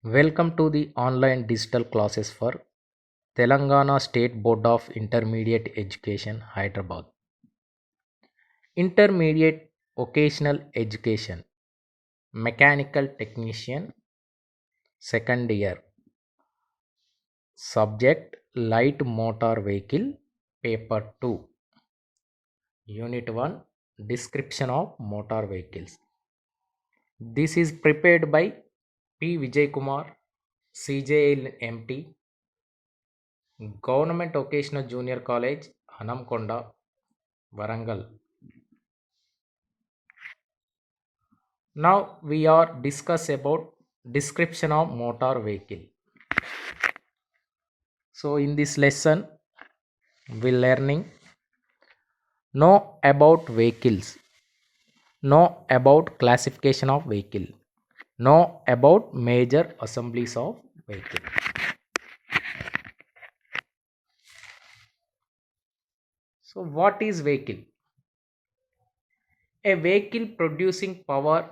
Welcome to the online digital classes for Telangana State Board of Intermediate Education, Hyderabad. Intermediate Vocational Education, Mechanical Technician, second year. Subject Light Motor Vehicle, Paper 2. Unit 1, Description of Motor Vehicles. This is prepared by P. Vijay Kumar, CJL MT, Government Vocational Junior College, Hanamkonda, Warangal. Now we are discuss about description of motor vehicle. So in this lesson we learning know about vehicles, know about classification of vehicle, know about major assemblies of vehicle. So what is vehicle? A vehicle producing power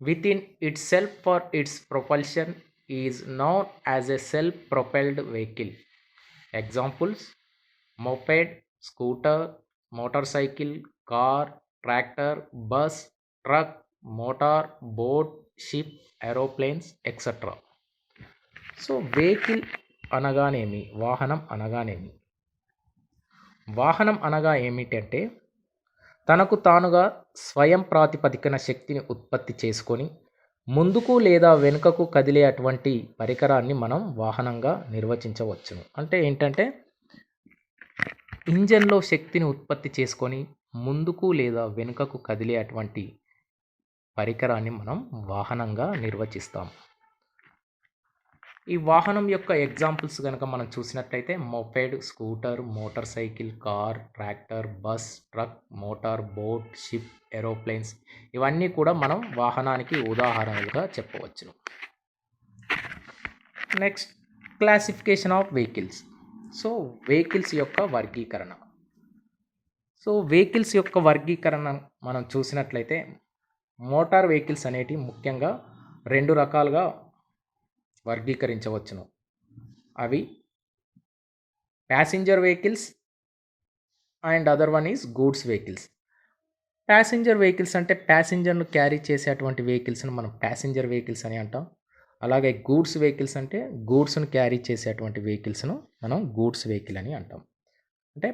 within itself for its propulsion is known as a self-propelled vehicle. Examples: moped, scooter, motorcycle, car, tractor, bus, truck, motor, boat, ship, aeroplanes, etc. So vehicle అనగానేమి, వాహనం అనగానేమి? వాహనం అనగా ఏమిటంటే తనకు తానుగా స్వయం ప్రాతిపదికన శక్తిని ఉత్పత్తి చేసుకొని ముందుకు లేదా వెనుకకు కదిలే అటువంటి పరికరాన్ని మనం వాహనంగా నిర్వచించవచ్చును. అంటే ఏంటంటే ఇంజన్లో శక్తిని ఉత్పత్తి చేసుకొని ముందుకు లేదా వెనుకకు కదిలే అటువంటి పరికరాన్ని మనం వాహనంగా నిర్వచిస్తాం. ఈ వాహనం యొక్క ఎగ్జాంపుల్స్ కనుక మనం చూసినట్లయితే moped, scooter, motor cycle, car, tractor, bus, truck, motor, boat, ship, aeroplanes ఇవన్నీ కూడా మనం వాహనానికి ఉదాహరణలుగా చెప్పవచ్చును. Next, classification of vehicles. So vehicles యొక్క వర్గీకరణ. సో వెహికల్స్ యొక్క వర్గీకరణ మనం చూసినట్లయితే మోటార్ వెహికల్స్ అనేటివి ముఖ్యంగా రెండు రకాలుగా వర్గీకరించవచ్చును. అవి passenger vehicles and other one is goods vehicles. Passenger vehicles అంటే ప్యాసింజర్ను క్యారీ చేసేటువంటి వెహికల్స్ని మనం ప్యాసింజర్ వెహికల్స్ అని అంటాం. అలాగే గూడ్స్ వెహికల్స్ అంటే గూడ్స్ను క్యారీ చేసేటువంటి వెహికల్స్ను మనం గూడ్స్ వెహికల్ అని అంటాం. అంటే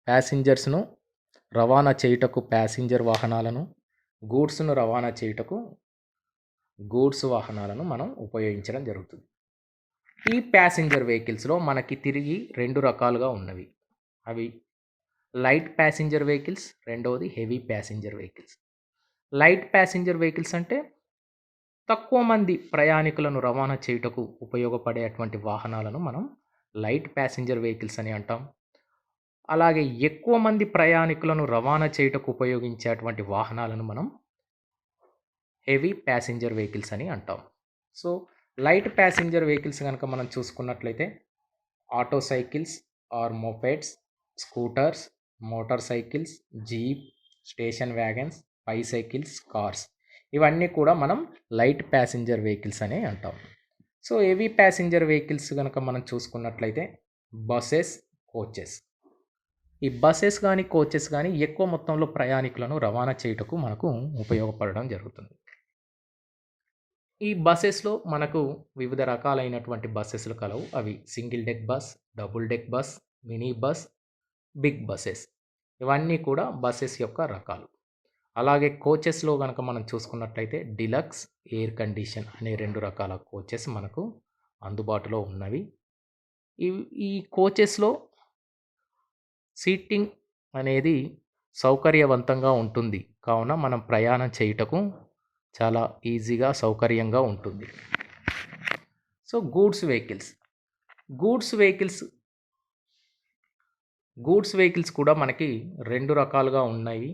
ప్యాసింజర్స్ను రవాణా చేయుటకు ప్యాసింజర్ వాహనాలను, గూడ్స్ను రవాణా చేయుటకు గూడ్స్ వాహనాలను మనం ఉపయోగించడం జరుగుతుంది. ఈ ప్యాసింజర్ వెహికల్స్లో మనకి తిరిగి రెండు రకాలుగా ఉన్నవి. అవి లైట్ ప్యాసింజర్ వెహికల్స్, రెండవది heavy passenger vehicles. Light passenger vehicles అంటే తక్కువ మంది ప్రయాణికులను రవాణా చేయుటకు ఉపయోగపడేటువంటి వాహనాలను మనం లైట్ ప్యాసింజర్ వెహికల్స్ అని అంటాం. అలాగే ఎక్కువ మంది ప్రయాణికులను రవాణా చేయుటకు ఉపయోగించేటువంటి వాహనాలను మనం హెవీ ప్యాసింజర్ వెహికల్స్ అని అంటాం. సో లైట్ ప్యాసింజర్ వెహికల్స్ కనుక మనం చూసుకున్నట్లయితే auto cycles or mopeds, scooters, motor cycles, jeep, station wagons, bicycles, cars ఇవన్నీ కూడా మనం లైట్ ప్యాసింజర్ వెహికల్స్ అని అంటాం. సో హెవీ ప్యాసింజర్ వెహికల్స్ కనుక మనం చూసుకున్నట్లయితే బస్సెస్, కోచెస్. ఈ బస్సెస్ కానీ కోచెస్ కానీ ఎక్కువ మొత్తంలో ప్రయాణికులను రవాణా చేయుటకు మనకు ఉపయోగపడడం జరుగుతుంది. ఈ బస్సెస్లో మనకు వివిధ రకాలైనటువంటి బస్సెస్లు కలవు. అవి single deck bus, double deck bus, mini bus, big buses ఇవన్నీ కూడా బస్సెస్ యొక్క రకాలు. అలాగే కోచెస్లో కనుక మనం చూసుకున్నట్లయితే డిలక్స్, ఎయిర్ కండిషన్ అనే రెండు రకాల కోచెస్ మనకు అందుబాటులో ఉన్నవి. ఈ కోచెస్లో సీటింగ్ అనేది సౌకర్యవంతంగా ఉంటుంది కావున మనం ప్రయాణం చేయుటకు చాలా ఈజీగా సౌకర్యంగా ఉంటుంది. సో గూడ్స్ వెహికల్స్ కూడా మనకి రెండు రకాలుగా ఉన్నాయి.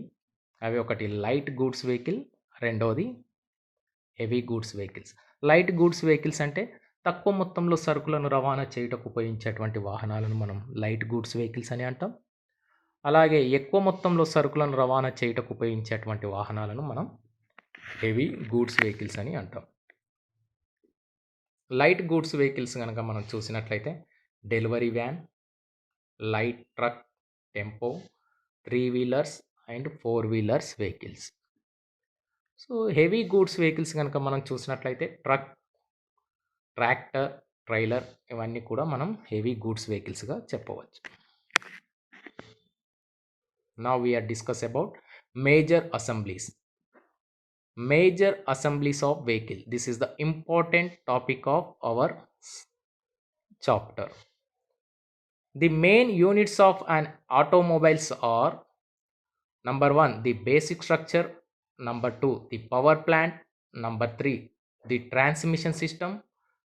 అవి ఒకటి లైట్ గూడ్స్ వెహికల్, రెండవది heavy goods vehicles. Light goods vehicles అంటే తక్కువ మొత్తంలో సరుకులను రవాణా చేయుటకు ఉపయోగించేటువంటి వాహనాలను మనం లైట్ గూడ్స్ వెహికల్స్ అని అంటాం. అలాగే ఎక్కువ మొత్తంలో సరుకులను రవాణా చేయుటకు ఉపయోగించేటువంటి వాహనాలను మనం హెవీ గూడ్స్ వెహికల్స్ అని అంటాం. లైట్ గూడ్స్ వెహికల్స్ కనుక మనం చూసినట్లయితే delivery van, light truck, tempo, 3 wheelers and 4 wheelers vehicles. So heavy goods vehicles కనుక మనం చూసినట్లయితే ట్రక్, ట్రాక్టర్, ట్రైలర్ ఇవన్నీ కూడా మనం హెవీ గూడ్స్ వెహికల్స్గా చెప్పవచ్చు. Now we are discuss about major assemblies. Major assemblies of vehicle. This is the important topic of our chapter. The main units of an automobiles are: number 1, the basic structure; number 2, the power plant; number 3, the transmission system;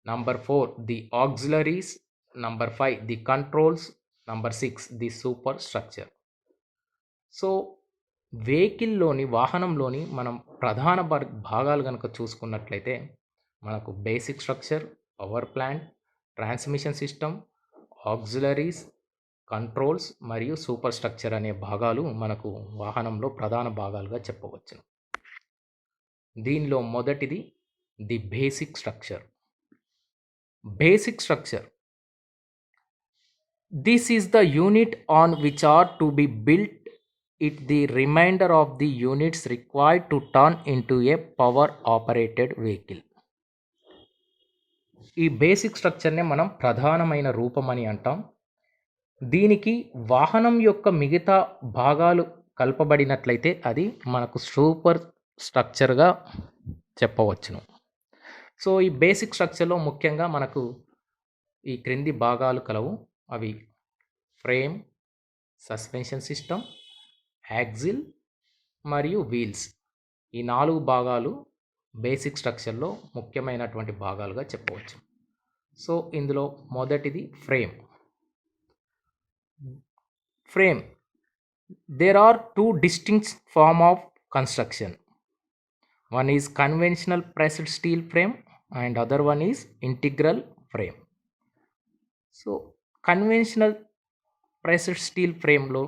number 4, the auxiliaries; number 5, the controls; number 6, the superstructure. So వెహికల్లోని వాహనంలోని మనం ప్రధాన భాగాలు కనుక చూసుకున్నట్లయితే మనకు basic structure, power plant, transmission system, auxiliaries, controls మరియు superstructure అనే భాగాలు మనకు వాహనంలో ప్రధాన భాగాలుగా చెప్పవచ్చు. దీనిలో మొదటిది the basic structure. Basic structure, this is the unit on which are to be built it the remainder of the units required to turn into a power operated vehicle. ఈ బేసిక్ స్ట్రక్చర్నే మనం ప్రధానమైన రూపం అని అంటాం. దీనికి వాహనం యొక్క మిగతా భాగాలు కలపబడినట్లయితే అది మనకు సూపర్ స్ట్రక్చర్గా చెప్పవచ్చును. సో ఈ బేసిక్ స్ట్రక్చర్లో ముఖ్యంగా మనకు ఈ క్రింది భాగాలు కలవు. అవి ఫ్రేమ్, సస్పెన్షన్ సిస్టమ్, యాక్సిల్ మరియు వీల్స్. ఈ 4 భాగాలు బేసిక్ స్ట్రక్చర్లో ముఖ్యమైనటువంటి భాగాలుగా చెప్పవచ్చు. సో ఇందులో మొదటిది frame. Frame, there are 2 distinct form of construction. One is conventional pressed steel frame and other one is integral frame. So conventional pressed steel ఫ్రేమ్లో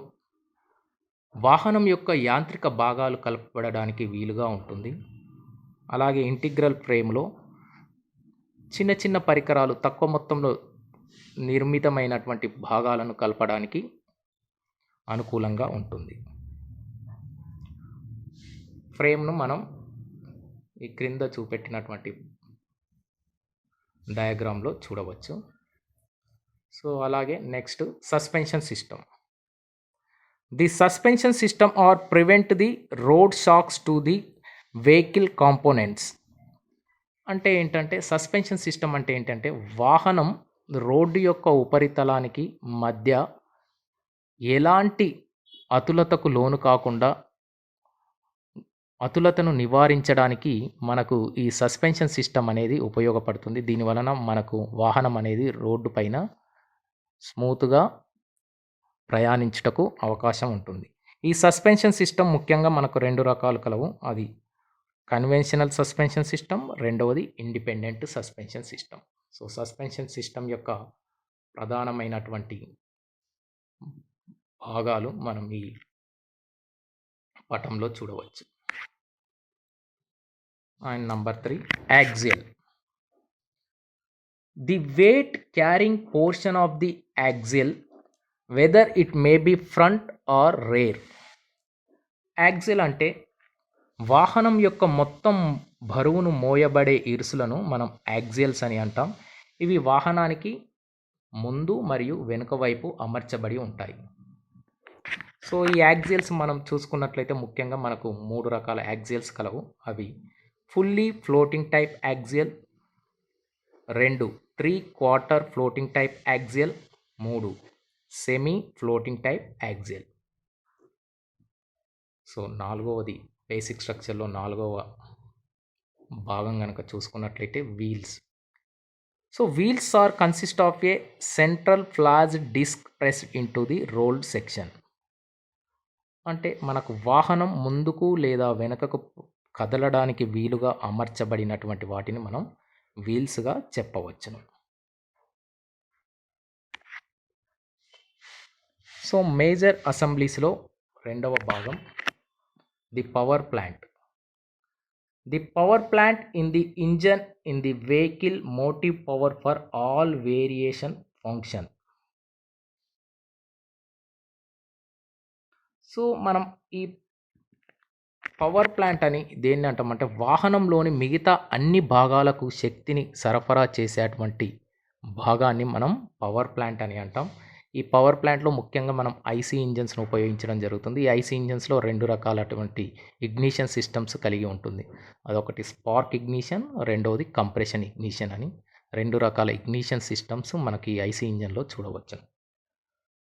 వాహనం యొక్క యాంత్రిక భాగాలు కలపబడడానికి వీలుగా ఉంటుంది. అలాగే ఇంటిగ్రల్ ఫ్రేమ్లో చిన్న చిన్న పరికరాలు తక్కువ మొత్తంలో నిర్మితమైనటువంటి భాగాలను కలపడానికి అనుకూలంగా ఉంటుంది. ఫ్రేమ్ను మనం ఈ క్రింద చూపెట్టినటువంటి డయాగ్రామ్లో చూడవచ్చు. సో అలాగే next suspension system. The suspension system or prevent the road shocks to the vehicle components. అంటే ఏంటంటే సస్పెన్షన్ సిస్టమ్ అంటే ఏంటంటే వాహనం రోడ్డు యొక్క ఉపరితలానికి మధ్య ఎలాంటి అతులతకు లోను కాకుండా అతులతను నివారించడానికి మనకు ఈ సస్పెన్షన్ సిస్టమ్ అనేది ఉపయోగపడుతుంది. దీని వలన మనకు వాహనం అనేది రోడ్డు పైన స్మూత్గా ప్రయాణించుటకు అవకాశం ఉంటుంది. ఈ సస్పెన్షన్ సిస్టమ్ ముఖ్యంగా మనకు 2 రకాలు కలవు. అది కన్వెన్షనల్ సస్పెన్షన్ సిస్టమ్, రెండవది independent suspension system. So suspension system యొక్క ప్రధానమైనటువంటి భాగాలు మనం ఈ పటంలో చూడవచ్చు. And number 3, axle. The weight carrying portion of the axle whether it may be front are rare. Axle అంటే వాహనం యొక్క మొత్తం బరువును మోయబడే ఇరుసులను మనం యాక్సిల్స్ అని అంటాం. ఇవి వాహనానికి ముందు మరియు వెనుక వైపు అమర్చబడి ఉంటాయి. సో ఈ యాక్సిల్స్ మనం చూసుకున్నట్లయితే ముఖ్యంగా మనకు 3 రకాల యాక్సిల్స్ కలవు. అవి fully floating type axle, 2 3/4 floating type axle, 3 semi floating type axle. So 4వది బేసిక్ స్ట్రక్చర్లో 4వ భాగం కనుక చూసుకున్నట్లయితే wheels. So wheels are consist of a central flange disc pressed into the rolled section. అంటే మనకు వాహనం ముందుకు లేదా వెనుకకు కదలడానికి వీలుగా అమర్చబడినటువంటి వాటిని మనం వీల్స్గా చెప్పవచ్చును. సో మేజర్ అసెంబ్లీస్లో 2వ భాగం the power plant. The power plant in the engine in the vehicle motive power for all variation function. So మనం ఈ పవర్ ప్లాంట్ అని దేన్ని అంటామంటే వాహనంలోని మిగతా అన్ని భాగాలకు శక్తిని సరఫరా చేసేటువంటి భాగాన్ని మనం పవర్ ప్లాంట్ అని అంటాం. ఈ పవర్ ప్లాంట్‌లో ముఖ్యంగా మనం ఐసీ ఇంజిన్స్‌ను ఉపయోగించడం జరుగుతుంది. ఈ ఐసీ ఇంజిన్స్‌లో 2 రకాలటువంటి ఇగ్నిషన్ సిస్టమ్స్ కలిగి ఉంటుంది. అదొకటి స్పార్క్ ఇగ్నిషన్, రెండోది కంప్రెషన్ ఇగ్నిషన్ అని 2 రకాల ఇగ్నిషన్ సిస్టమ్స్ మనకి ఈ ఐసీ ఇంజిన్‌లో చూడవచ్చును.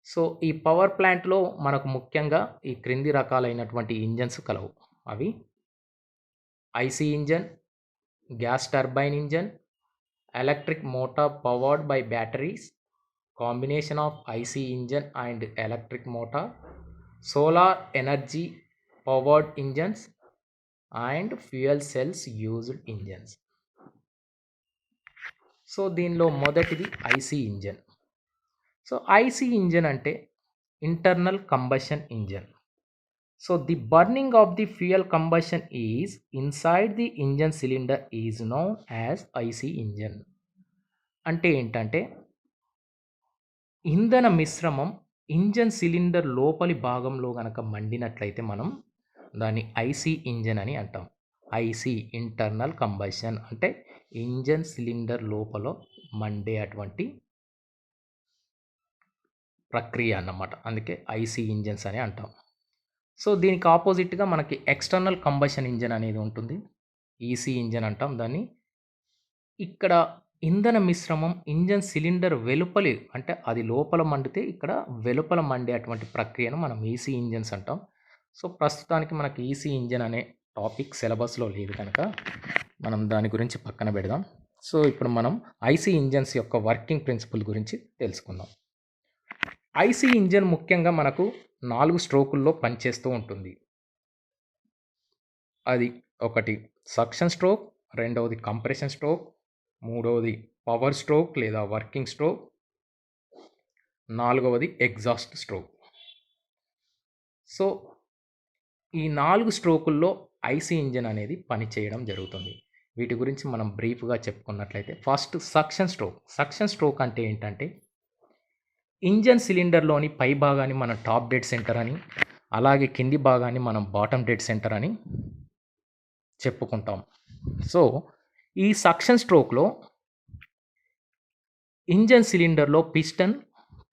సో ఈ పవర్ ప్లాంట్‌లో మనకు ముఖ్యంగా ఈ క్రింది రకాలైనటువంటి ఇంజిన్స్ కలవు. అవి IC engine, gas turbine engine, electric motor powered by batteries, combination of IC engine and electric motor, solar energy powered engines and fuel cells used engines. So దీనిలో మొదటిది IC engine. So IC engine అంటే internal combustion engine. So the burning of the fuel combustion is inside the engine cylinder is known as IC engine. అంటే ఏంటంటే ఇంధన మిశ్రమం engine cylinder లోపలి భాగంలో గనక మండినట్లయితే మనం దాన్ని ఐసీ ఇంజన్ అని అంటాం. ఐసీ ఇంటర్నల్ కంబషన్ అంటే ఇంజన్ సిలిండర్ లోపల మండే అటువంటి ప్రక్రియ అన్నమాట. అందుకే ఐసీ ఇంజన్స్ అని అంటాం. సో దీనికి ఆపోజిట్గా మనకి ఎక్స్టర్నల్ కంబషన్ ఇంజన్ అనేది ఉంటుంది. ఈసీ ఇంజన్ అంటాం దాన్ని. ఇక్కడ ఇంధన మిశ్రమం ఇంజన్ సిలిండర్ వెలుపలి అంటే అది లోపల మండితే ఇక్కడ వెలుపల మండే అటువంటి ప్రక్రియను మనం ఈసీ ఇంజన్స్ అంటాం. సో ప్రస్తుతానికి మనకి ఈసీ ఇంజన్ అనే టాపిక్ సిలబస్లో లేదు కనుక మనం దాని గురించి పక్కన పెడదాం. సో ఇప్పుడు మనం ఐసీ ఇంజన్స్ యొక్క వర్కింగ్ ప్రిన్సిపల్ గురించి తెలుసుకుందాం. ఐసీ ఇంజన్ ముఖ్యంగా మనకు 4 స్ట్రోకుల్లో పనిచేస్తూ ఉంటుంది. అది ఒకటి సక్షన్ స్ట్రోక్, రెండవది కంప్రెషన్ స్ట్రోక్, మూడవది పవర్ స్ట్రోక్ లేదా వర్కింగ్ స్ట్రోక్, నాలుగవది ఎగ్జాస్ట్ స్ట్రోక్. సో ఈ 4 స్ట్రోకుల్లో ఐసీ ఇంజన్ అనేది పనిచేయడం జరుగుతుంది. వీటి గురించి మనం బ్రీఫ్గా చెప్పుకున్నట్లయితే first suction stroke. Suction stroke అంటే ఏంటంటే ఇంజన్ సిలిండర్లోని పై భాగాన్ని మనం టాప్ డెడ్ సెంటర్ అని, అలాగే కింది భాగాన్ని మనం బాటమ్ డెడ్ సెంటర్ అని చెప్పుకుంటాం. సో ఈ సక్షన్ స్ట్రోక్లో ఇంజన్ సిలిండర్లో పిస్టన్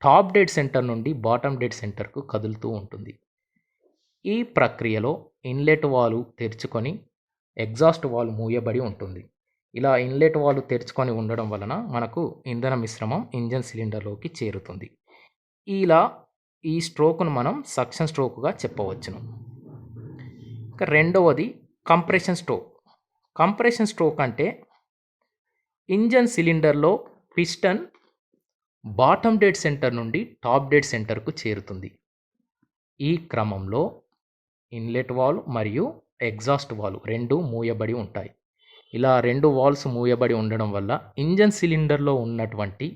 టాప్ డెడ్ సెంటర్ నుండి బాటమ్ డెడ్ సెంటర్కు కదులుతూ ఉంటుంది. ఈ ప్రక్రియలో ఇన్లెట్ వాల్వ్ తెరుచుకొని ఎగ్జాస్ట్ వాల్వ్ మూయబడి ఉంటుంది. ఇలా ఇన్లెట్ వాల్వ్ తెరుచుకొని ఉండడం వలన మనకు ఇంధన మిశ్రమం ఇంజన్ సిలిండర్లోకి చేరుతుంది. ఇలా ఈ స్ట్రోక్ను మనం సక్షన్ స్ట్రోక్గా చెప్పవచ్చును. ఇక రెండవది కంప్రెషన్ స్ట్రోక్. కంప్రెషన్ స్ట్రోక్ అంటే ఇంజన్ సిలిండర్లో పిస్టన్ బాటమ్ డెడ్ సెంటర్ నుండి టాప్ డెడ్ సెంటర్కు చేరుతుంది. ఈ క్రమంలో ఇన్లెట్ వాల్వ్ మరియు ఎగ్జాస్ట్ వాల్వ్ రెండూ మూయబడి ఉంటాయి. ఇలా 2 వాల్వ్స్ మూయబడి ఉండడం వల్ల ఇంజన్ సిలిండర్లో ఉన్నటువంటి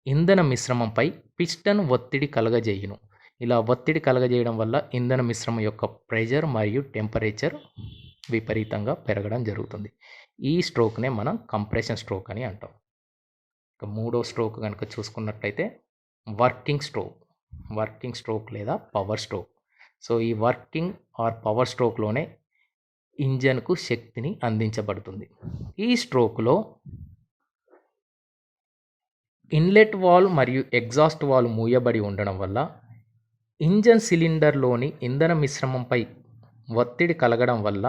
ఇంధన మిశ్రమంపై పిస్టన్ ఒత్తిడి కలగజేయును. ఇలా ఒత్తిడి కలగజేయడం వల్ల ఇంధన మిశ్రమం యొక్క ప్రెషర్ మరియు టెంపరేచర్ విపరీతంగా పెరగడం జరుగుతుంది. ఈ స్ట్రోక్నే మనం కంప్రెషన్ స్ట్రోక్ అని అంటాం. ఇక మూడో స్ట్రోక్ కనుక చూసుకున్నట్లయితే వర్కింగ్ స్ట్రోక్. వర్కింగ్ స్ట్రోక్ లేదా పవర్ స్ట్రోక్. సో ఈ వర్కింగ్ ఆర్ పవర్ స్ట్రోక్లోనే ఇంజన్కు శక్తిని అందించబడుతుంది. ఈ స్ట్రోక్లో ఇన్లెట్ వాల్వ్ మరియు ఎగ్జాస్ట్ వాల్వ్ మూయబడి ఉండడం వల్ల ఇంజన్ సిలిండర్లోని ఇంధన మిశ్రమంపై ఒత్తిడి కలగడం వల్ల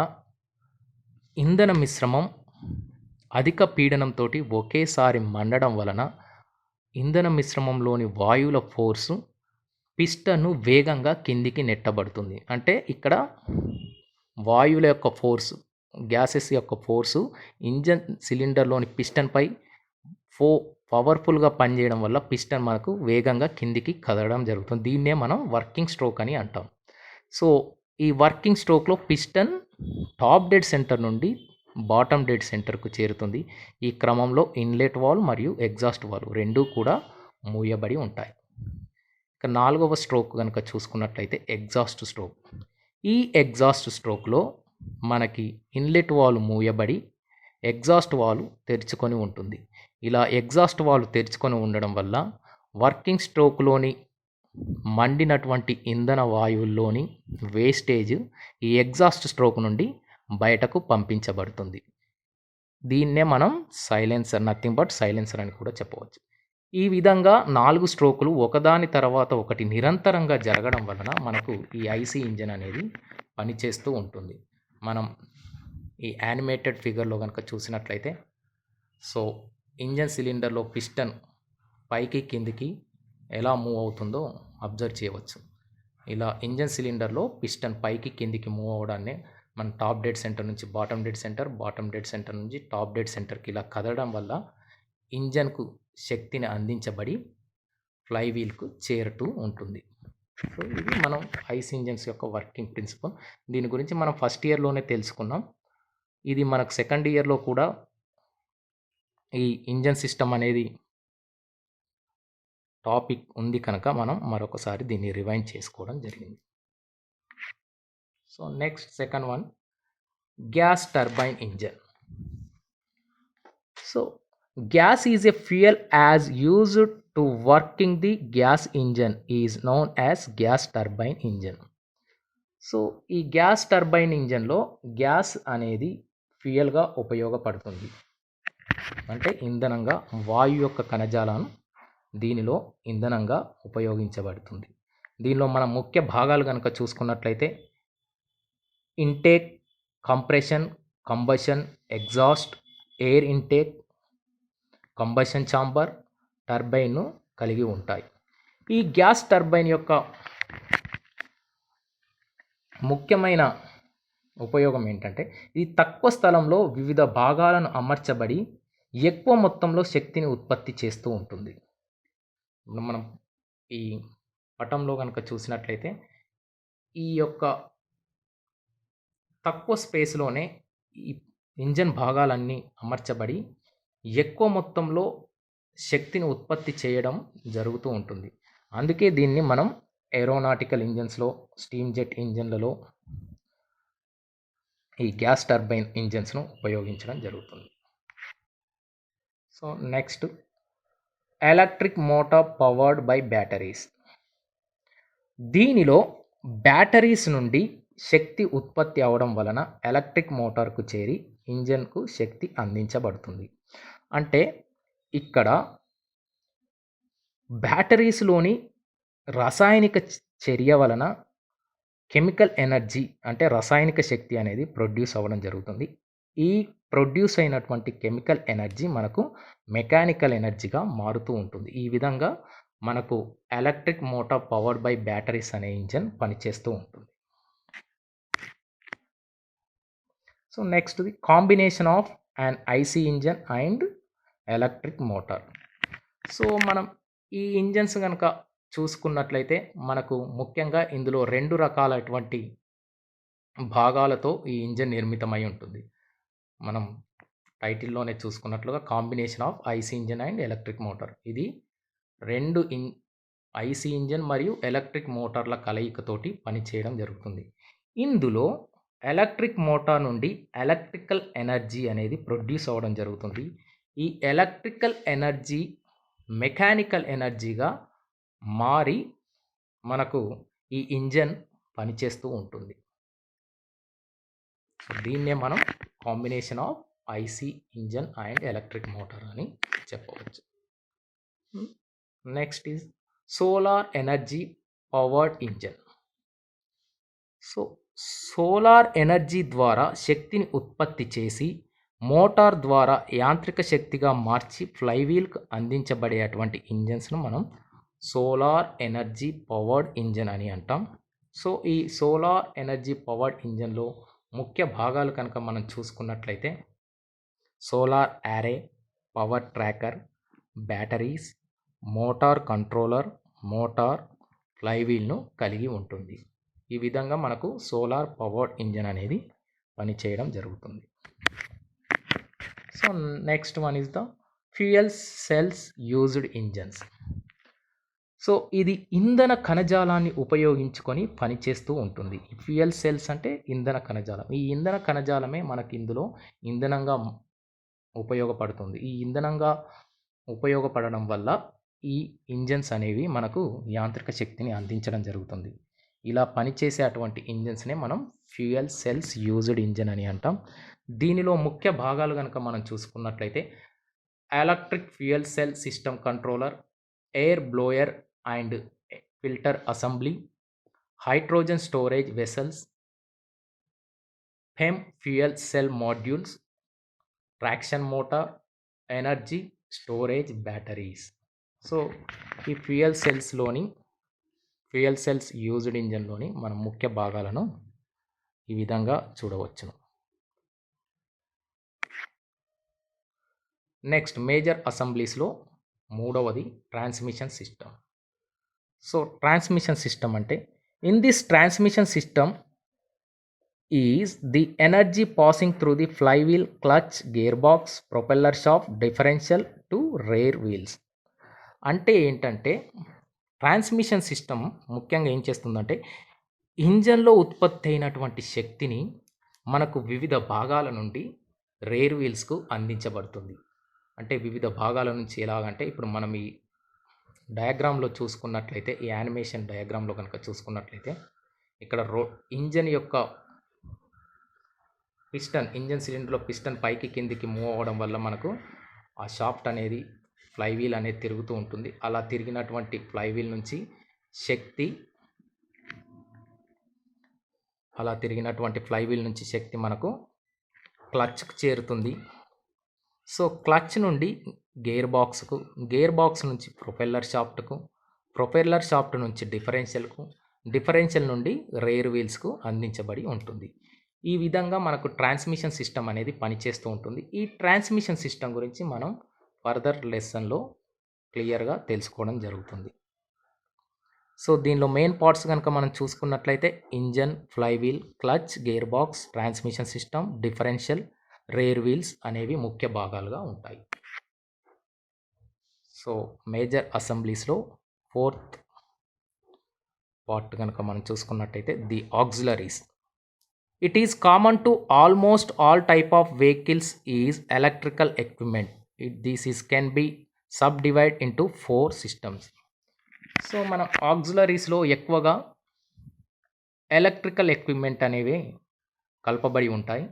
ఇంధన మిశ్రమం అధిక పీడనంతో ఒకేసారి మండడం వలన ఇంధన మిశ్రమంలోని వాయువుల ఫోర్సు పిస్టన్ను వేగంగా కిందికి నెట్టబడుతుంది. అంటే ఇక్కడ వాయువుల యొక్క ఫోర్సు, గ్యాసెస్ యొక్క ఫోర్సు ఇంజన్ సిలిండర్లోని పిస్టన్పై పవర్ఫుల్గా పనిచేయడం వల్ల పిస్టన్ మనకు వేగంగా కిందికి కదలడం జరుగుతుంది. దీన్నే మనం వర్కింగ్ స్ట్రోక్ అని అంటాం. సో ఈ వర్కింగ్ స్ట్రోక్లో పిస్టన్ టాప్ డెడ్ సెంటర్ నుండి బాటమ్ డెడ్ సెంటర్కు చేరుతుంది. ఈ క్రమంలో ఇన్లెట్ వాల్వ్ మరియు ఎగ్జాస్ట్ వాల్వ్ రెండూ కూడా మూయబడి ఉంటాయి. ఇక నాలుగవ స్ట్రోక్ కనుక చూసుకున్నట్లయితే ఎగ్జాస్ట్ స్ట్రోక్. ఈ ఎగ్జాస్ట్ స్ట్రోక్లో మనకి ఇన్లెట్ వాల్వ్ మూయబడి ఎగ్జాస్ట్ వాల్వ్ తెరుచుకొని ఉంటుంది. ఇలా ఎగ్జాస్ట్ వాల్వ్ తెరుచుకొని ఉండడం వల్ల వర్కింగ్ స్ట్రోక్లోని మండినటువంటి ఇంధన వాయువుల్లోని వేస్టేజ్ ఈ ఎగ్జాస్ట్ స్ట్రోక్ నుండి బయటకు పంపించబడుతుంది. దీన్నే మనం సైలెన్సర్, నథింగ్ బట్ సైలెన్సర్ అని కూడా చెప్పవచ్చు. ఈ విధంగా 4 స్ట్రోకులు ఒకదాని తర్వాత ఒకటి నిరంతరంగా జరగడం వలన మనకు ఈ ఐసీ ఇంజన్ అనేది పనిచేస్తూ ఉంటుంది. మనం ఈ యానిమేటెడ్ ఫిగర్లో కనుక చూసినట్లయితే సో ఇంజన్ సిలిండర్లో పిస్టన్ పైకి కిందికి ఎలా మూవ్ అవుతుందో అబ్జర్వ్ చేయవచ్చు. ఇలా ఇంజన్ సిలిండర్లో పిస్టన్ పైకి కిందికి మూవ్ అవడాన్ని మన టాప్ డెడ్ సెంటర్ నుంచి bottom dead centre, bottom dead centre నుంచి టాప్ డెడ్ సెంటర్కి ఇలా కదలడం వల్ల ఇంజన్కు శక్తిని అందించబడి ఫ్లై వీల్కు చేరుతూ ఉంటుంది. సో ఇది మనం ఐసీ ఇంజన్స్ యొక్క వర్కింగ్ ప్రిన్సిపల్. దీని గురించి మనం ఫస్ట్ ఇయర్లోనే తెలుసుకున్నాం. ఇది మనకు సెకండ్ ఇయర్లో కూడా ఈ ఇంజన్ సిస్టమ్ అనేది టాపిక్ ఉంది కనుక మనం మరొకసారి దీన్ని రివైండ్ చేసుకోవడం జరిగింది. So next second one, gas turbine engine. So gas is a fuel as used to working the gas engine is known as gas turbine engine. So ఈ గ్యాస్ టర్బైన్ ఇంజన్లో గ్యాస్ అనేది ఫ్యూయల్గా ఉపయోగపడుతుంది. అంటే ఇంధనంగా వాయు యొక్క కణజాలను దీనిలో ఇంధనంగా ఉపయోగించబడుతుంది. దీనిలో మనం ముఖ్య భాగాలు కనుక చూసుకున్నట్లయితే intake, compression, combustion, exhaust, air intake, combustion chamber, టర్బైన్ను కలిగి ఉంటాయి. ఈ గ్యాస్ టర్బైన్ యొక్క ముఖ్యమైన ఉపయోగం ఏంటంటే ఇది తక్కువ స్థలంలో వివిధ భాగాలను అమర్చబడి ఎక్కువ మొత్తంలో శక్తిని ఉత్పత్తి చేస్తూ ఉంటుంది. మనం ఈ పటంలో కనుక చూసినట్లయితే ఈ యొక్క తక్కువ స్పేస్లోనే ఈ ఇంజన్ భాగాలన్నీ అమర్చబడి ఎక్కువ మొత్తంలో శక్తిని ఉత్పత్తి చేయడం జరుగుతూ ఉంటుంది. అందుకే దీన్ని మనం ఏరోనాటికల్ ఇంజన్స్లో, స్టీమ్ జెట్ ఇంజన్లలో ఈ గ్యాస్ టర్బైన్ ఇంజన్స్ను ఉపయోగించడం జరుగుతుంది. So next, electric motor powered by batteries. దీనిలో బ్యాటరీస్ నుండి శక్తి ఉత్పత్తి అవడం వలన ఎలక్ట్రిక్ మోటార్కు చేరి ఇంజన్కు శక్తి అందించబడుతుంది. అంటే ఇక్కడ బ్యాటరీస్లోని రసాయనిక చర్య వలన కెమికల్ ఎనర్జీ అంటే రసాయనిక శక్తి అనేది ప్రొడ్యూస్ అవ్వడం జరుగుతుంది. ఈ ప్రొడ్యూస్ అయినటువంటి కెమికల్ ఎనర్జీ మనకు మెకానికల్ ఎనర్జీగా మారుతూ ఉంటుంది. ఈ విధంగా మనకు electric motor powered by batteries అనే ఇంజన్ పనిచేస్తూ ఉంటుంది. So next, the combination of an IC engine and electric motor. So మనం ఈ ఇంజన్స్ కనుక చూసుకున్నట్లయితే మనకు ముఖ్యంగా ఇందులో 2 రకాలైనటువంటి భాగాలతో ఈ ఇంజన్ నిర్మితమై ఉంటుంది. మనం టైటిల్లోనే చూసుకున్నట్లుగా combination of IC engine and electric motor. ఇది 2 ఐసీ ఇంజన్ మరియు ఎలక్ట్రిక్ మోటార్ల కలయికతోటి పనిచేయడం జరుగుతుంది. ఇందులో ఎలక్ట్రిక్ మోటార్ నుండి ఎలక్ట్రికల్ ఎనర్జీ అనేది ప్రొడ్యూస్ అవ్వడం జరుగుతుంది. ఈ ఎలక్ట్రికల్ ఎనర్జీ మెకానికల్ ఎనర్జీగా మారి మనకు ఈ ఇంజన్ పనిచేస్తూ ఉంటుంది. సో దీన్నే మనం combination of IC engine and electric motor అని చెప్పవచ్చు. Next is solar energy powered engine. So solar energy ద్వారా శక్తిని ఉత్పత్తి చేసి మోటార్ ద్వారా యాంత్రిక శక్తిగా మార్చి ఫ్లైవీల్కు అందించబడేటువంటి ఇంజన్స్ను మనం సోలార్ ఎనర్జీ పవర్డ్ ఇంజన్ అని అంటాం. సో ఈ సోలార్ ఎనర్జీ పవర్డ్ ఇంజన్లో ముఖ్య భాగాలు కనుక మనం చూసుకున్నట్లయితే solar array, power tracker, batteries, motor controller, motor, ఫ్లైవీల్ను కలిగి ఉంటుంది. ఈ విధంగా మనకు సోలార్ పవర్డ్ ఇంజన్ అనేది పనిచేయడం జరుగుతుంది. So next one is the fuel cells used engines. So ఇది ఇంధన కణజాలాన్ని ఉపయోగించుకొని పనిచేస్తూ ఉంటుంది. ఫ్యూయల్ సెల్స్ అంటే ఇంధన కణజాలం. ఈ ఇంధన కణజాలమే మనకి ఇందులో ఇంధనంగా ఉపయోగపడుతుంది. ఈ ఇంధనంగా ఉపయోగపడడం వల్ల ఈ ఇంజన్స్ అనేవి మనకు యాంత్రిక శక్తిని అందించడం జరుగుతుంది. ఇలా పనిచేసే అటువంటి ఇంజన్స్‌నే మనం ఫ్యూయల్ సెల్స్ యూజ్డ్ ఇంజిన్ అని అంటాం. దీనిలో ముఖ్య భాగాలు గనుక మనం చూసుకున్నట్లయితే electric fuel cell system controller, air blower and filter assembly, hydrogen storage vessels, PEM fuel cell modules, traction motor, energy storage batteries. So ఈ ఫ్యూయల్ సెల్స్ యూజ్డ్ ఇంజన్‌లోని మనం ముఖ్య భాగాలను ఈ విధంగా చూడవచ్చును. నెక్స్ట్ మేజర్ అసెంబ్లీస్‌లో మూడవది transmission system. So transmission system అంటే in this transmission system is the energy passing through the flywheel, clutch, gear box, propeller shaft, differential to rear wheels. అంటే ఏంటంటే ట్రాన్స్మిషన్ సిస్టమ్ ముఖ్యంగా ఏం చేస్తుందంటే ఇంజన్లో ఉత్పత్తి అయినటువంటి శక్తిని మనకు వివిధ భాగాల నుండి రేర్ వీల్స్కు అందించబడుతుంది. అంటే వివిధ భాగాల నుంచి ఎలాగంటే ఇప్పుడు మనం ఈ డయాగ్రామ్లో చూసుకున్నట్లయితే, ఈ యానిమేషన్ డయాగ్రామ్లో కనుక చూసుకున్నట్లయితే ఇక్కడ ఇంజన్ యొక్క ఇంజన్ సిలిండర్లో పిస్టన్ పైకి కిందికి మూవ్ అవ్వడం వల్ల మనకు ఆ షాఫ్ట్ అనేది ఫ్లైవీల్ అనేది తిరుగుతూ ఉంటుంది. అలా తిరిగినటువంటి ఫ్లైవీల్ నుంచి శక్తి మనకు క్లచ్కు చేరుతుంది. సో క్లచ్ నుండి గేర్ బాక్స్ నుంచి ప్రొపెల్లర్ షాఫ్ట్ నుంచి డిఫరెన్షియల్ నుండి రేర్ వీల్స్కు అందించబడి ఉంటుంది. ఈ విధంగా మనకు ట్రాన్స్మిషన్ సిస్టమ్ అనేది పనిచేస్తూ ఉంటుంది. ఈ ట్రాన్స్మిషన్ సిస్టమ్ గురించి మనం ఫర్దర్ లెసన్లో క్లియర్గా తెలుసుకోవడం జరుగుతుంది. సో దీనిలో మెయిన్ పార్ట్స్ కనుక మనం చూసుకున్నట్లయితే engine, flywheel, clutch, gear box, transmission system, differential, rare wheels అనేవి ముఖ్య భాగాలుగా ఉంటాయి. సో మేజర్ అసెంబ్లీస్లో ఫోర్త్ పార్ట్ కనుక మనం చూసుకున్నట్టయితే the auxiliaries. It is common to almost all type of vehicles is electrical equipment. This can be sub divide into 4 systems. So మన ఆక్సిలరీస్లో ఎక్కువగా electrical equipment అనేవి కలపబడి ఉంటాయి.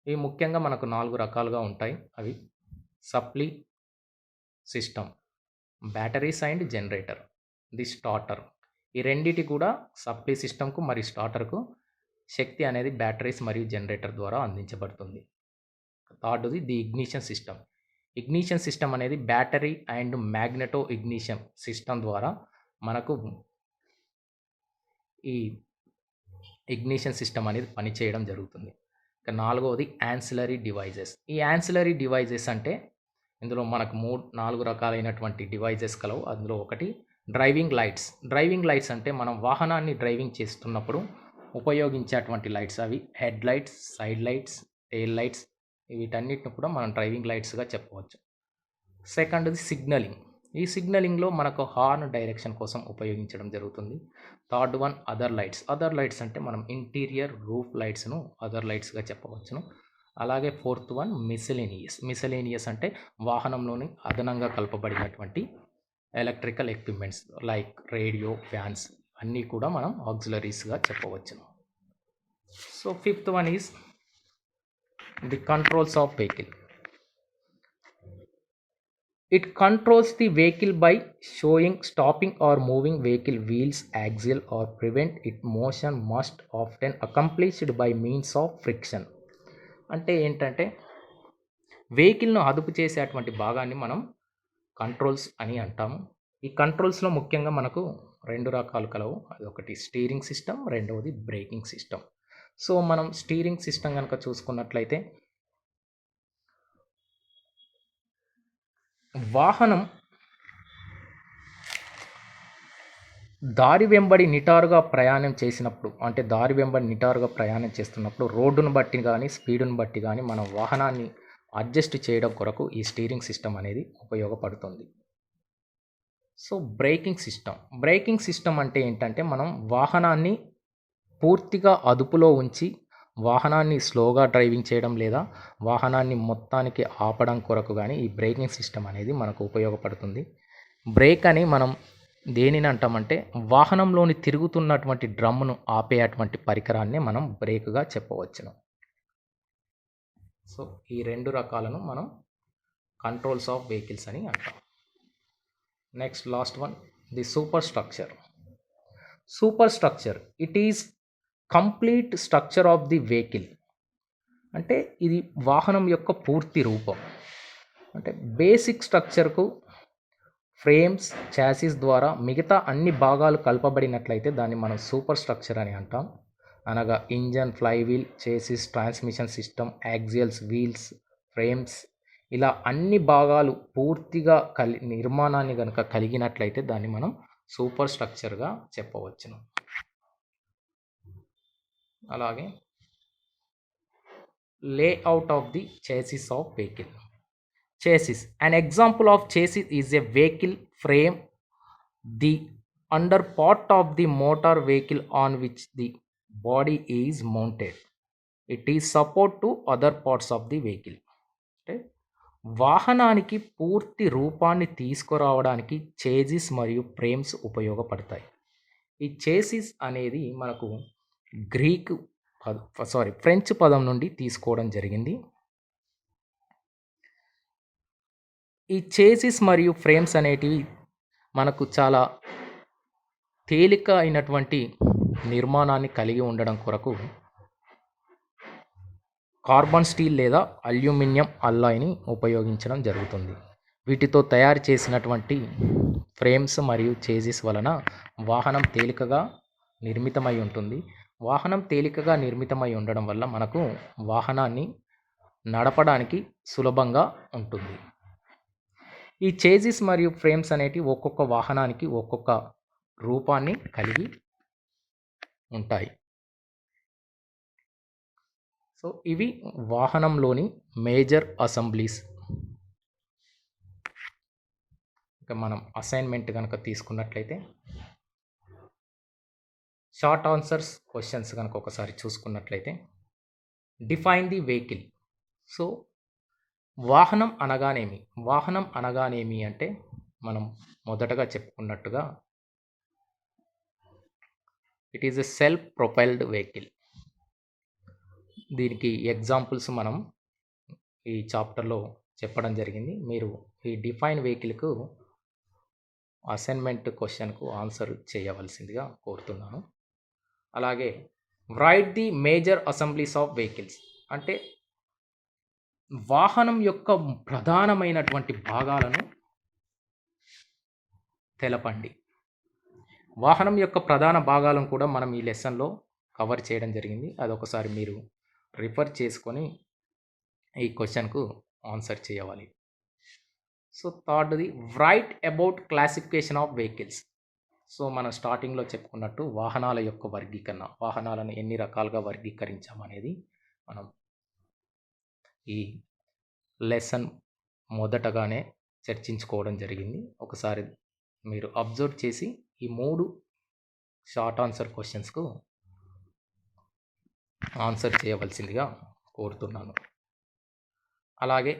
ఇవి ముఖ్యంగా మనకు 4 రకాలుగా ఉంటాయి. అవి supply system, batteries and generator, the starter. ఈ రెండిటి కూడా సప్లీ సిస్టమ్కు మరియు స్టార్టర్కు శక్తి అనేది బ్యాటరీస్ మరియు జనరేటర్ ద్వారా అందించబడుతుంది. థర్డ్ది ది ఇగ్నిషన్ సిస్టమ్ అనేది battery and magneto ignition system ద్వారా మనకు ఈ ఇగ్నిషన్ సిస్టమ్ అనేది పనిచేయడం జరుగుతుంది. ఇక నాలుగవది యాన్సిలరీ డివైజెస్. ఈ యాన్సిలరీ డివైజెస్ అంటే ఇందులో మనకు 4 రకాలైనటువంటి డివైజెస్ కలవు. అందులో ఒకటి డ్రైవింగ్ లైట్స్ అంటే మనం వాహనాన్ని డ్రైవింగ్ చేస్తున్నప్పుడు ఉపయోగించేటువంటి లైట్స్. అవి head lights, side lights, tail lights, వీటన్నిటిని కూడా మనం డ్రైవింగ్ లైట్స్గా చెప్పవచ్చు. సెకండ్ది సిగ్నలింగ్. ఈ సిగ్నలింగ్లో మనకు హార్న్ డైరెక్షన్ కోసం ఉపయోగించడం జరుగుతుంది. థర్డ్ వన్ అదర్ లైట్స్ అంటే మనం ఇంటీరియర్ రూఫ్ లైట్స్ను అదర్ లైట్స్గా చెప్పవచ్చును. అలాగే ఫోర్త్ వన్ మిసలేనియస్ అంటే వాహనంలోని అదనంగా కలపబడినటువంటి electrical equipments like radio, fans అన్నీ కూడా మనం ఆక్సిలరీస్గా చెప్పవచ్చును. So fifth one is the controls of vehicle. It controls the vehicle by showing, stopping or moving vehicle wheels, axial or prevent its motion, most often accomplished by means of friction. అంటే ఏంటంటే వెహికల్ను అదుపు చేసేటువంటి భాగాన్ని మనం controls అని అంటాము. ఈ కంట్రోల్స్లో ముఖ్యంగా మనకు 2 రకాలు కలవు. అది ఒకటి స్టీరింగ్ సిస్టమ్, రెండవది బ్రేకింగ్ సిస్టమ్. సో మనం స్టీరింగ్ సిస్టమ్ కనుక చూసుకున్నట్లయితే వాహనం దారి వెంబడి నిటారుగా ప్రయాణం చేస్తున్నప్పుడు రోడ్డును బట్టి కానీ స్పీడును బట్టి కానీ మనం వాహనాన్ని అడ్జస్ట్ చేయడం కొరకు ఈ స్టీరింగ్ సిస్టమ్ అనేది ఉపయోగపడుతుంది. సో బ్రేకింగ్ సిస్టమ్ అంటే ఏంటంటే మనం వాహనాన్ని పూర్తిగా అదుపులో ఉంచి వాహనాన్ని స్లోగా డ్రైవింగ్ చేయడం లేదా వాహనాన్ని మొత్తానికి ఆపడం కొరకు కానీ ఈ బ్రేకింగ్ సిస్టమ్ అనేది మనకు ఉపయోగపడుతుంది. బ్రేక్ అని మనం దేనిని అంటామంటే వాహనంలోని తిరుగుతున్నటువంటి డ్రమ్మును ఆపేటువంటి పరికరాన్ని మనం బ్రేక్గా చెప్పవచ్చును. సో ఈ రెండు రకాలను మనం కంట్రోల్స్ ఆఫ్ వెహికల్స్ అని అంటాం. Next last one, the super structure it is complete structure of the vehicle. అంటే ఇది వాహనం యొక్క పూర్తి రూపం. అంటే బేసిక్ స్ట్రక్చర్కు ఫ్రేమ్స్, చాసిస్ ద్వారా మిగతా అన్ని భాగాలు కలపబడినట్లయితే దాన్ని మనం సూపర్ స్ట్రక్చర్ అని అంటాం. అనగా engine, flywheel, chassis, transmission system, axles, wheels, frames ఇలా అన్ని భాగాలు పూర్తిగా నిర్మాణాన్ని కనుక కలిగినట్లయితే దాన్ని మనం సూపర్ స్ట్రక్చర్గా చెప్పవచ్చును. అలాగే layout of the chassis of vehicle. Chassis. An example of chassis is a vehicle frame, the under part of the motor vehicle on which the body is mounted. It is support to other parts of the vehicle. అంటే వాహనానికి పూర్తి రూపాన్ని తీసుకురావడానికి chassis మరియు frames ఉపయోగపడతాయి. ఈ chassis అనేది మనకు ఫ్రెంచ్ పదం నుండి తీసుకోవడం జరిగింది. ఈ చేసిస్ మరియు ఫ్రేమ్స్ అనేటివి మనకు చాలా తేలిక అయినటువంటి నిర్మాణాన్ని కలిగి ఉండడం కొరకు కార్బన్ స్టీల్ లేదా అల్యూమినియం అల్లాయ్ని ఉపయోగించడం జరుగుతుంది. వీటితో తయారు చేసినటువంటి ఫ్రేమ్స్ మరియు చేసిస్ వలన వాహనం తేలికగా నిర్మితమై ఉంటుంది. వాహనం తేలికగా నిర్మితమై ఉండడం వల్ల మనకు వాహనాన్ని నడపడానికి సులభంగా ఉంటుంది. ఈ చేసిస్ మరియు ఫ్రేమ్స్ అనేటివి ఒక్కొక్క వాహనానికి ఒక్కొక్క రూపాన్ని కలిగి ఉంటాయి. సో ఇవి వాహనంలోని మేజర్ అసెంబ్లీస్. ఇక మనం అసైన్మెంట్ కనుక తీసుకున్నట్లయితే షార్ట్ ఆన్సర్స్ క్వశ్చన్స్ కనుక ఒకసారి చూసుకున్నట్లయితే డిఫైన్ ది వెహికల్. సో వాహనం అనగానేమి అంటే మనం మొదటగా చెప్పుకున్నట్టుగా it is a self propelled vehicle. దీనికి ఎగ్జాంపుల్స్ మనం ఈ చాప్టర్లో చెప్పడం జరిగింది. మీరు ఈ డిఫైన్ వెహికల్కు అసైన్మెంట్ క్వశ్చన్కు ఆన్సర్ చేయవలసిందిగా కోరుతున్నాను. అలాగే write the major assemblies of vehicles అంటే వాహనం యొక్క ప్రధానమైనటువంటి భాగాలను తెలపండి. వాహనం యొక్క ప్రధాన భాగాలను కూడా మనం ఈ లెసన్లో కవర్ చేయడం జరిగింది. అదొకసారి మీరు రిఫర్ చేసుకొని ఈ క్వశ్చన్కు ఆన్సర్ చేయాలి. సో థర్డ్ది write about classification of vehicles. So మనం స్టార్టింగ్లో చెప్పుకున్నట్టు వాహనాల యొక్క వర్గీకరణ, వాహనాలను ఎన్ని రకాలుగా వర్గీకరించామనేది మనం ఈ లెసన్ మొదటగానే చర్చించుకోవడం జరిగింది. ఒకసారి మీరు అబ్జర్వ్ చేసి ఈ 3 షార్ట్ ఆన్సర్ క్వశ్చన్స్కు ఆన్సర్ చేయవలసిందిగా కోరుతున్నాను. అలాగే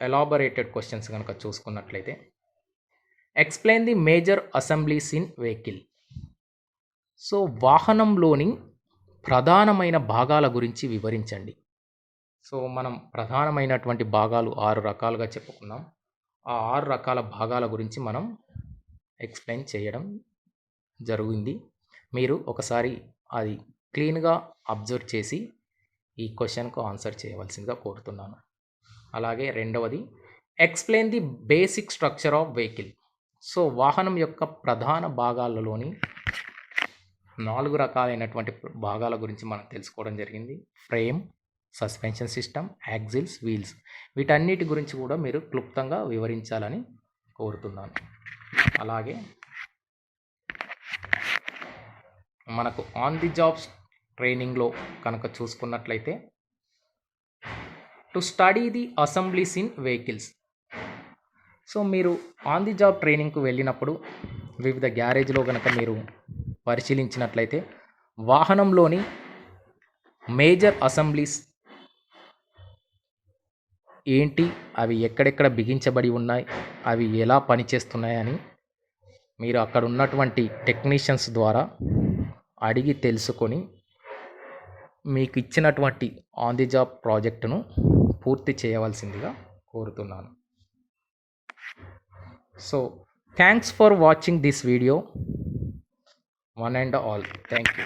ఎలాబొరేటెడ్ క్వశ్చన్స్ కనుక చూసుకున్నట్లయితే explain the major assemblies in vehicle. So వాహనంలోని ప్రధానమైన భాగాల గురించి వివరించండి. సో మనం ప్రధానమైనటువంటి భాగాలు 6 రకాలుగా చెప్పుకున్నాం. ఆ 6 రకాల భాగాల గురించి మనం ఎక్స్ప్లెయిన్ చేయడం జరిగింది. మీరు ఒకసారి అది క్లీన్గా అబ్జర్వ్ చేసి ఈ క్వశ్చన్కు ఆన్సర్ చేయవలసిందిగా కోరుతున్నాను. అలాగే రెండవది explain the basic structure of vehicle. So వాహనం యొక్క ప్రధాన భాగాలలోని 4 రకాలైనటువంటి భాగాల గురించి మనం తెలుసుకోవడం జరిగింది. Frame, suspension system, axles, wheels. వీటన్నిటి గురించి కూడా మీరు క్లుప్తంగా వివరించాలని కోరుతున్నాను. అలాగే మనకు ఆన్ ది జాబ్స్ ట్రైనింగ్లో కనుక చూసుకున్నట్లయితే to study the assemblies in vehicles. So మీరు ఆన్ ది జాబ్ ట్రైనింగ్కు వెళ్ళినప్పుడు వివిధ గ్యారేజ్లో కనుక మీరు పరిశీలించినట్లయితే వాహనంలోని మేజర్ అసెంబ్లీస్ ఏంటి, అవి ఎక్కడెక్కడ బిగించబడి ఉన్నాయి, అవి ఎలా పనిచేస్తున్నాయని మీరు అక్కడ ఉన్నటువంటి టెక్నీషియన్స్ ద్వారా అడిగి తెలుసుకొని మీకు ఇచ్చినటువంటి ఆన్ ది జాబ్ ప్రాజెక్టును పూర్తి చేయవలసిందిగా కోరుతున్నాను. So thanks for watching this video one and all. Thank you.